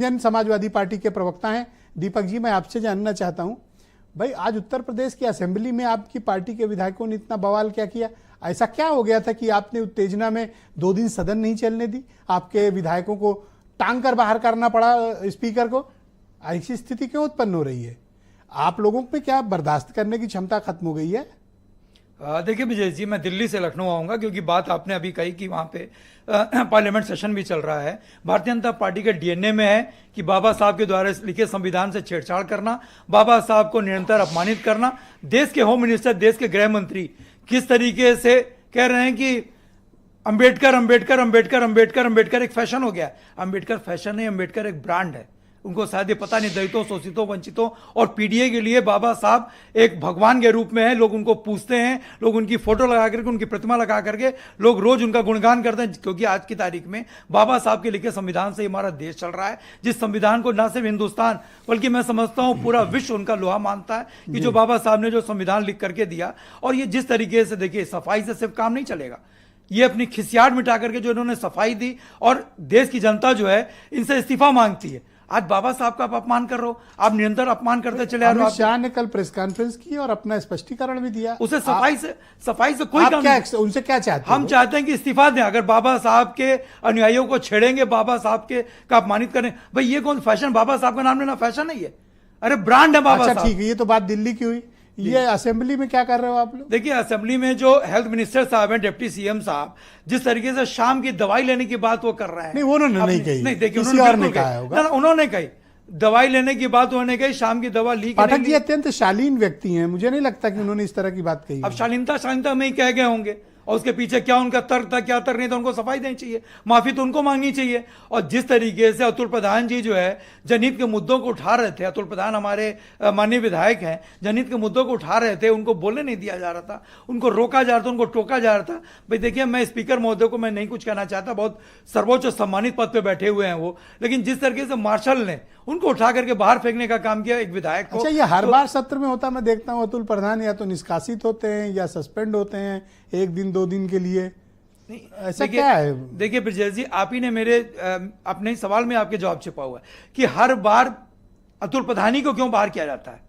जन समाजवादी पार्टी के प्रवक्ता हैं। दीपक जी, मैं आपसे जानना चाहता हूं, भाई आज उत्तर प्रदेश की असेंबली में आपकी पार्टी के विधायकों ने इतना बवाल क्या किया? ऐसा क्या हो गया था कि आपने उत्तेजना में 2 दिन सदन नहीं चलने दी? आपके विधायकों को टांग कर बाहर करना पड़ा स्पीकर को? ऐसी स्थिति क्यों उत्पन्न हो रही है? आप लोगों पे क्या बर्दाश्त करने की क्षमता खत्म हो गई है? देखिए विजय जी, मैं दिल्ली से लखनऊ आऊंगा क्योंकि बात आपने अभी कही कि वहाँ पे पार्लियामेंट सेशन भी चल रहा है। भारतीय जनता पार्टी के डीएनए में है कि बाबा साहब के द्वारा लिखे संविधान से छेड़छाड़ करना, बाबा साहब को निरंतर अपमानित करना। देश के होम मिनिस्टर, देश के गृह मंत्री किस तरीके से कह रहे हैं कि अंबेडकर अंबेडकर अंबेडकर अंबेडकर अंबेडकर एक फैशन हो गया। अंबेडकर फैशन है, अंबेडकर एक ब्रांड है। उनको शायद ये पता नहीं, दलितों, शोषितों, वंचितों और पीडीए के लिए बाबा साहब एक भगवान के रूप में है। लोग उनको पूछते हैं, लोग उनकी फोटो लगा करके, उनकी प्रतिमा लगा करके लोग रोज उनका गुणगान करते हैं, क्योंकि आज की तारीख में बाबा साहब के लिखे संविधान से हमारा देश चल रहा है। जिस संविधान को न सिर्फ हिंदुस्तान बल्कि मैं समझता हूं पूरा विश्व उनका लोहा मानता है कि जो बाबा साहब ने जो संविधान लिख करके दिया। और ये जिस तरीके से, देखिए, सफाई से सिर्फ काम नहीं चलेगा। ये अपनी खिसियाट मिटा करके जो इन्होंने सफाई दी, और देश की जनता जो है इनसे इस्तीफा मांगती है। आज बाबा साहब का आप अपमान कर रहे हो, आप निरंतर अपमान करते चले आ रहे हो। अमित शाह ने कल प्रेस कॉन्फ्रेंस की और अपना स्पष्टीकरण भी दिया। उसे सफाई से कोई काम नहीं। उनसे क्या चाहते? हम चाहते हैं कि इस्तीफा दें। अगर बाबा साहब के अनुयायियों को छेड़ेंगे, बाबा साहब के का अपमानित करें, भाई ये कौन फैशन? बाबा साहब का नाम लेना फैशन नहीं है, अरे ब्रांड है बाबा साहब। ठीक है, ये तो बात दिल्ली की हुई। ये असेंबली में क्या कर रहे हो आप लोग? देखिए, असेंबली में जो हेल्थ मिनिस्टर साहब हैं, डिप्टी सीएम साहब, जिस तरीके से शाम की दवाई लेने की बात वो कर रहे हैं। नहीं, वो उन्होंने नहीं कही। नहीं, देखिए, उन्होंने कही दवाई लेने की बात उन्होंने कही, शाम की दवा ली। पाठक जी अत्यंत शालीन व्यक्ति हैं, मुझे नहीं लगता कि उन्होंने इस तरह की बात कही। अब शालीनता में ही कह गए होंगे, और उसके पीछे क्या उनका तर्क था, क्या तर्क नहीं था, उनको सफाई देनी चाहिए, माफी तो उनको मांगनी चाहिए। और जिस तरीके से अतुल प्रधान जी जो है जनहित के मुद्दों को उठा रहे थे, अतुल प्रधान हमारे माननीय विधायक हैं, जनहित के मुद्दों को उठा रहे थे, उनको बोलने नहीं दिया जा रहा था, उनको रोका जा रहा था, उनको टोका जा रहा था। भाई देखिए, मैं स्पीकर महोदय को मैं नहीं कुछ कहना चाहता, बहुत सर्वोच्च सम्मानित पद पे बैठे हुए हैं वो, लेकिन जिस तरीके से मार्शल ने उनको उठा करके बाहर फेंकने का काम किया एक विधायक को। अच्छा, ये हर बार सत्र में होता? मैं देखता हूं अतुल प्रधान या तो निष्कासित होते हैं या सस्पेंड होते हैं 1 दिन 2 दिन के लिए। नहीं, ऐसा क्या है? देखिए ब्रजेश जी, आप ही ने मेरे अपने सवाल में आपके जवाब छिपा हुआ है कि हर बार अतुल प्रधानी को क्यों बाहर किया जाता है,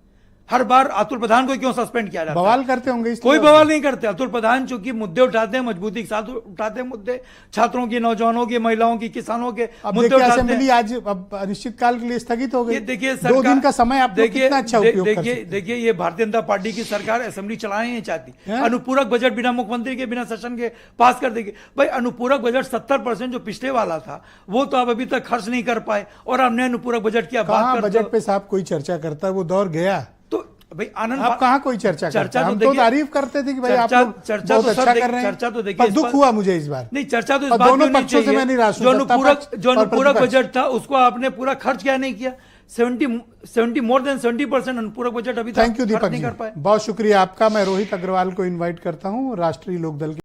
हर बार अतुल प्रधान को क्यों सस्पेंड किया जाता है? बवाल करते होंगे? कोई बवाल नहीं करते। अतुल प्रधान चूंकि मुद्दे उठाते हैं, मजबूती के साथ उठाते हैं मुद्दे, छात्रों की, नौजवानों की, महिलाओं की, किसानों के मुद्दे उठाते हैं। असेंबली आज अनिश्चितकाल के लिए स्थगित हो गई। देखिए, 2 दिन का समय आप कितना अच्छा उपयोग कर सकते हैं। देखिए, ये भारतीय जनता पार्टी की सरकार असेंबली चलाना नहीं चाहती। अनुपूरक बजट बिना मुख्यमंत्री के, बिना सेशन के पास कर देगी। भाई अनुपूरक बजट 70% जो पिछले वाला था वो तो आप अभी तक खर्च नहीं कर पाए, और हमने अनुपूरक बजट की बात कर। बजट पे साहब कोई चर्चा करता है? वो दौर गया। भाई आनंद, आप कहाँ कोई चर्चा हम तो तारीफ करते थे कि भाई आप चर्चा बहुत अच्छा कर रहे हैं। चर्चा तो देखिए, दुख हुआ मुझे इस बार। नहीं, चर्चा तो इस बात दोनों पक्षों से मैं निराश हूं। जो अनुपूरक बजट था उसको आपने पूरा खर्च क्या नहीं किया। 70 मोर देन 70% अनुपूरक बजट अभी तक थैंक यू दीपक जी, बहुत शुक्रिया आपका। मैं रोहित अग्रवाल को इन्वाइट करता हूँ, राष्ट्रीय लोकदल के